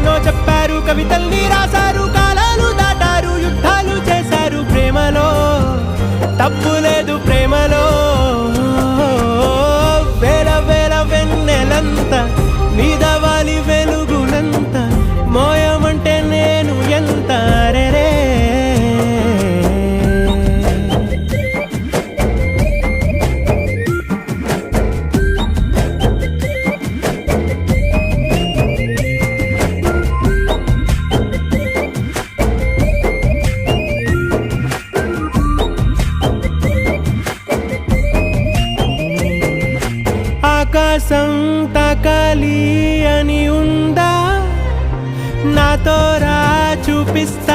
ఎన్నో చెప్పారు, కవితల్ని రాశారు, కాలాలు దాటారు, యుద్ధాలు చేశారు. ప్రేమలో తప్పు లేదు, ప్రేమలో వేల వేల వెన్నెలంత మీద వాలి వెలుగునంత మోయమంటే నేను ఎంత రే. ఆకాశం తాకాలి అని ఉందా, నాతో రా చూపిస్తా